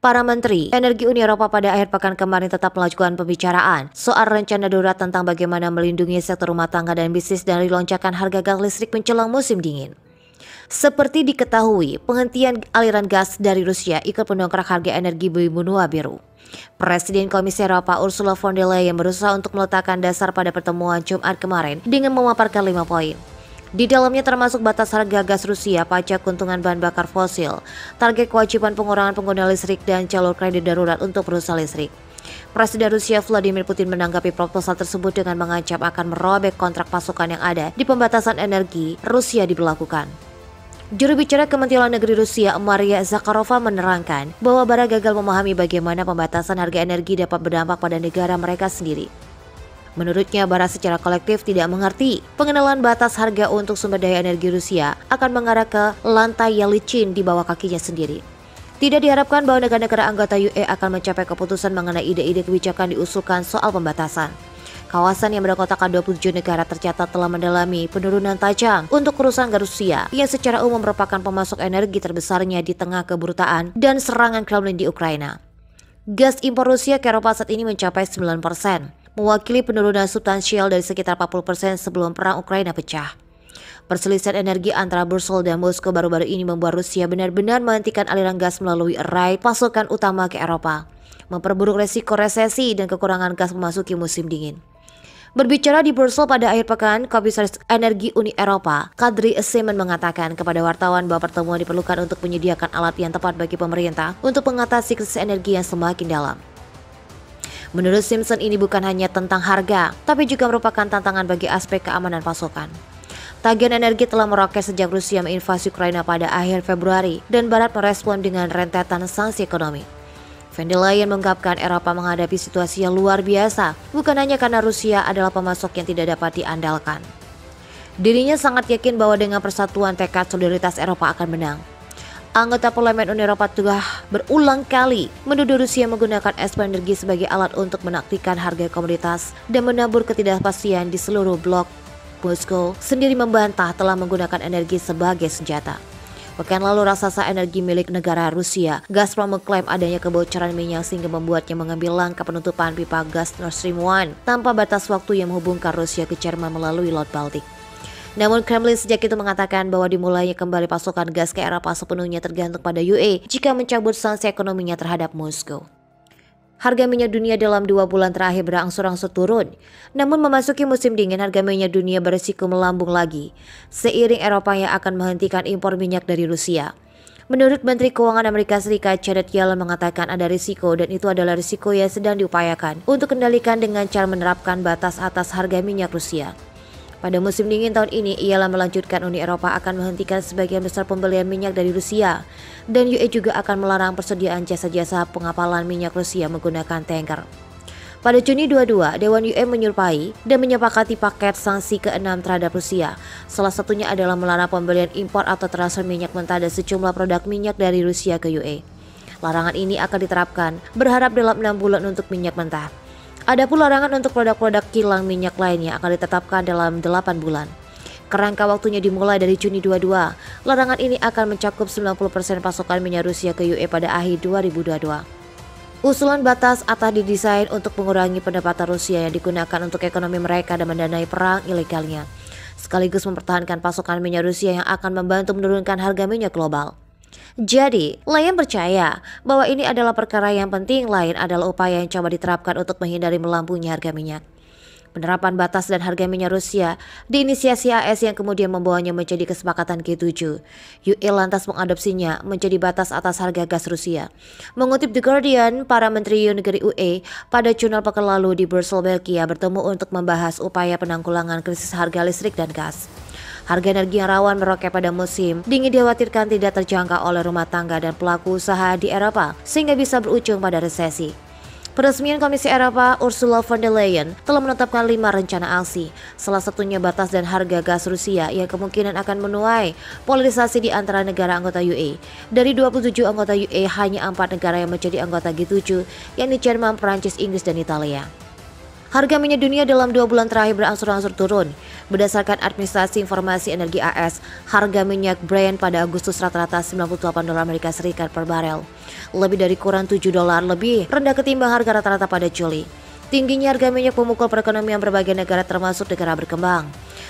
Para menteri energi Uni Eropa pada akhir pekan kemarin tetap melakukan pembicaraan soal rencana darurat tentang bagaimana melindungi sektor rumah tangga dan bisnis dari lonjakan harga gas listrik menjelang musim dingin. Seperti diketahui, penghentian aliran gas dari Rusia ikut mendongkrak harga energi benua biru. Presiden Komisi Eropa Ursula von der Leyen berusaha untuk meletakkan dasar pada pertemuan Jumat kemarin dengan memaparkan 5 poin. Di dalamnya termasuk batas harga gas Rusia, pajak keuntungan bahan bakar fosil, target kewajiban pengurangan pengguna listrik, dan jalur kredit darurat untuk perusahaan listrik. Presiden Rusia Vladimir Putin menanggapi proposal tersebut dengan mengancam akan merobek kontrak pasokan yang ada di pembatasan energi Rusia diberlakukan. Juru bicara Kementerian Negeri Rusia, Maria Zakharova, menerangkan bahwa bara gagal memahami bagaimana pembatasan harga energi dapat berdampak pada negara mereka sendiri. Menurutnya, Bara secara kolektif tidak mengerti pengenalan batas harga untuk sumber daya energi Rusia akan mengarah ke lantai yang licin di bawah kakinya sendiri. Tidak diharapkan bahwa negara-negara anggota UE akan mencapai keputusan mengenai ide-ide kebijakan diusulkan soal pembatasan. Kawasan yang beranggotakan 27 negara tercatat telah mendalami penurunan tajam untuk urusan gas Rusia yang secara umum merupakan pemasok energi terbesarnya di tengah keburutaan dan serangan Kremlin di Ukraina. Gas impor Rusia ke Eropa saat ini mencapai 9%. Mewakili penurunan substansial dari sekitar 40% sebelum perang Ukraina pecah. Perselisihan energi antara Brussels dan Moskow baru-baru ini membuat Rusia benar-benar menghentikan aliran gas melalui erai pasokan utama ke Eropa, memperburuk resiko resesi dan kekurangan gas memasuki musim dingin. Berbicara di Brussels pada akhir pekan, Komisaris Energi Uni Eropa, Kadri Simon, mengatakan kepada wartawan bahwa pertemuan diperlukan untuk menyediakan alat yang tepat bagi pemerintah untuk mengatasi krisis energi yang semakin dalam. Menurut Simpson, ini bukan hanya tentang harga, tapi juga merupakan tantangan bagi aspek keamanan pasokan. Tagihan energi telah meroket sejak Rusia menginvasi Ukraina pada akhir Februari dan Barat merespon dengan rentetan sanksi ekonomi. Von der Leyen mengungkapkan Eropa menghadapi situasi yang luar biasa, bukan hanya karena Rusia adalah pemasok yang tidak dapat diandalkan. Dirinya sangat yakin bahwa dengan persatuan tekad solidaritas Eropa akan menang. Anggota Parlemen Uni Eropa telah berulang kali menuduh Rusia menggunakan ekspor energi sebagai alat untuk menaklukkan harga komoditas dan menabur ketidakpastian di seluruh blok. Moskow sendiri membantah telah menggunakan energi sebagai senjata. Pekan lalu, raksasa energi milik negara Rusia, Gazprom, mengklaim adanya kebocoran minyak sehingga membuatnya mengambil langkah penutupan pipa gas Nord Stream 1 tanpa batas waktu yang menghubungkan Rusia ke Jerman melalui Laut Baltik. Namun Kremlin sejak itu mengatakan bahwa dimulainya kembali pasokan gas ke Eropa sepenuhnya tergantung pada UE jika mencabut sanksi ekonominya terhadap Moskow. Harga minyak dunia dalam 2 bulan terakhir berangsur-angsur turun. Namun memasuki musim dingin, harga minyak dunia berisiko melambung lagi seiring Eropa yang akan menghentikan impor minyak dari Rusia. Menurut Menteri Keuangan Amerika Serikat Janet Yellen mengatakan ada risiko, dan itu adalah risiko yang sedang diupayakan untuk kendalikan dengan cara menerapkan batas atas harga minyak Rusia. Pada musim dingin tahun ini, ialah melanjutkan Uni Eropa akan menghentikan sebagian besar pembelian minyak dari Rusia, dan UE juga akan melarang persediaan jasa-jasa pengapalan minyak Rusia menggunakan tanker. Pada Juni 22, Dewan UE menyerupai dan menyepakati paket sanksi ke-6 terhadap Rusia. Salah satunya adalah melarang pembelian impor atau transfer minyak mentah dan sejumlah produk minyak dari Rusia ke UE. Larangan ini akan diterapkan berharap dalam 6 bulan untuk minyak mentah. Adapun larangan untuk produk-produk kilang minyak lainnya akan ditetapkan dalam 8 bulan. Kerangka waktunya dimulai dari Juni 22. Larangan ini akan mencakup 90% pasokan minyak Rusia ke UE pada akhir 2022. Usulan batas atas didesain untuk mengurangi pendapatan Rusia yang digunakan untuk ekonomi mereka dan mendanai perang ilegalnya, sekaligus mempertahankan pasokan minyak Rusia yang akan membantu menurunkan harga minyak global. Jadi, Leyen percaya bahwa ini adalah perkara yang penting. Lain adalah upaya yang coba diterapkan untuk menghindari melambungnya harga minyak. Penerapan batas dan harga minyak Rusia diinisiasi AS yang kemudian membawanya menjadi kesepakatan G7. UE lantas mengadopsinya menjadi batas atas harga gas Rusia. Mengutip The Guardian, para menteri negeri UE pada jurnal pekan lalu di Brussels, Belgia bertemu untuk membahas upaya penanggulangan krisis harga listrik dan gas. Harga energi yang rawan meroket pada musim dingin dikhawatirkan tidak terjangkau oleh rumah tangga dan pelaku usaha di Eropa, sehingga bisa berujung pada resesi. Peresmian Komisi Eropa, Ursula von der Leyen telah menetapkan 5 rencana aksi, salah satunya batas dan harga gas Rusia yang kemungkinan akan menuai polarisasi di antara negara anggota UE. Dari 27 anggota UE, hanya 4 negara yang menjadi anggota G7, yakni Jerman, Prancis, Inggris, dan Italia. Harga minyak dunia dalam 2 bulan terakhir berangsur-angsur turun. Berdasarkan Administrasi Informasi Energi AS, harga minyak Brent pada Agustus rata-rata 98 dolar Amerika Serikat per barel. Lebih dari kurang 7 dolar lebih rendah ketimbang harga rata-rata pada Juli. Tingginya harga minyak memukul perekonomian berbagai negara termasuk negara berkembang.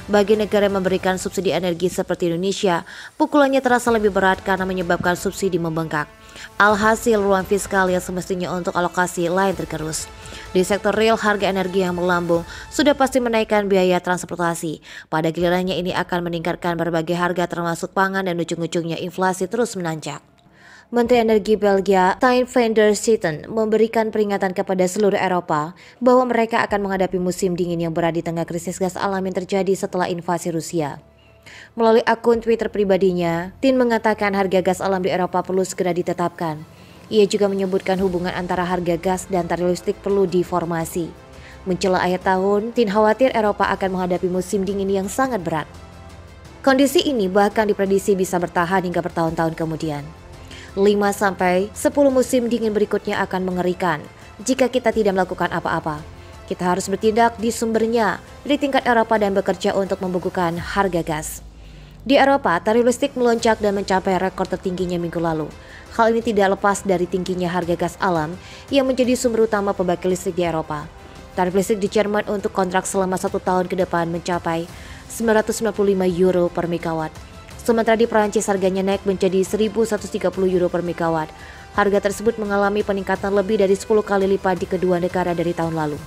Bagi negara yang memberikan subsidi energi seperti Indonesia, pukulannya terasa lebih berat karena menyebabkan subsidi membengkak. Alhasil ruang fiskal yang semestinya untuk alokasi lain tergerus. Di sektor real, harga energi yang melambung sudah pasti menaikkan biaya transportasi. Pada gilirannya ini akan meningkatkan berbagai harga termasuk pangan dan ujung-ujungnya inflasi terus menanjak. Menteri Energi Belgia, Stijn van der Zitten, memberikan peringatan kepada seluruh Eropa bahwa mereka akan menghadapi musim dingin yang berat di tengah krisis gas alam yang terjadi setelah invasi Rusia. Melalui akun Twitter pribadinya, Tin mengatakan harga gas alam di Eropa perlu segera ditetapkan. Ia juga menyebutkan hubungan antara harga gas dan tarif listrik perlu diformasi. Menjelang akhir tahun, Tin khawatir Eropa akan menghadapi musim dingin yang sangat berat. Kondisi ini bahkan diprediksi bisa bertahan hingga bertahun-tahun kemudian. 5-10 musim dingin berikutnya akan mengerikan jika kita tidak melakukan apa-apa. Kita harus bertindak di sumbernya di tingkat Eropa dan bekerja untuk membekukan harga gas. Di Eropa, tarif listrik melonjak dan mencapai rekor tertingginya minggu lalu. Hal ini tidak lepas dari tingginya harga gas alam yang menjadi sumber utama pembangkit listrik di Eropa. Tarif listrik di Jerman untuk kontrak selama 1 tahun ke depan mencapai 995 euro per megawatt. Sementara di Prancis harganya naik menjadi 1.130 euro per megawatt. Harga tersebut mengalami peningkatan lebih dari 10 kali lipat di kedua negara dari tahun lalu.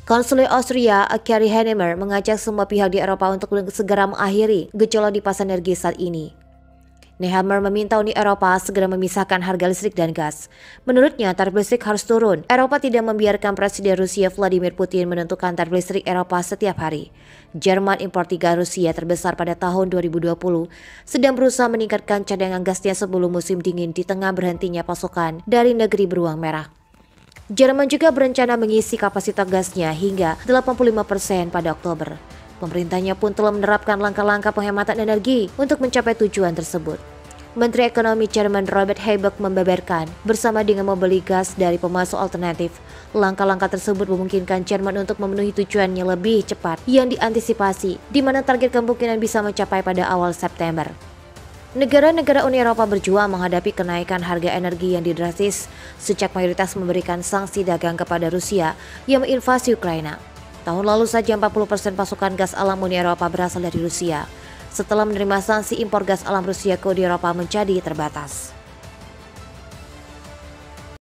Konsuler Austria, Kari Hennemer, mengajak semua pihak di Eropa untuk segera mengakhiri gejolak di pasar energi saat ini. Nehammer meminta Uni Eropa segera memisahkan harga listrik dan gas. Menurutnya, tarif listrik harus turun. Eropa tidak membiarkan Presiden Rusia Vladimir Putin menentukan tarif listrik Eropa setiap hari. Jerman, impor gas Rusia terbesar pada tahun 2020, sedang berusaha meningkatkan cadangan gasnya sebelum musim dingin di tengah berhentinya pasokan dari negeri beruang merah. Jerman juga berencana mengisi kapasitas gasnya hingga 85% pada Oktober. Pemerintahnya pun telah menerapkan langkah-langkah penghematan energi untuk mencapai tujuan tersebut. Menteri Ekonomi Jerman Robert Habeck membeberkan, bersama dengan membeli gas dari pemasok alternatif, langkah-langkah tersebut memungkinkan Jerman untuk memenuhi tujuannya lebih cepat yang diantisipasi, di mana target kemungkinan bisa mencapai pada awal September. Negara-negara Uni Eropa berjuang menghadapi kenaikan harga energi yang drastis sejak mayoritas memberikan sanksi dagang kepada Rusia yang menginvasi Ukraina. Tahun lalu saja 40% pasokan gas alam Uni Eropa berasal dari Rusia. Setelah menerima sanksi, impor gas alam Rusia ke Uni Eropa menjadi terbatas.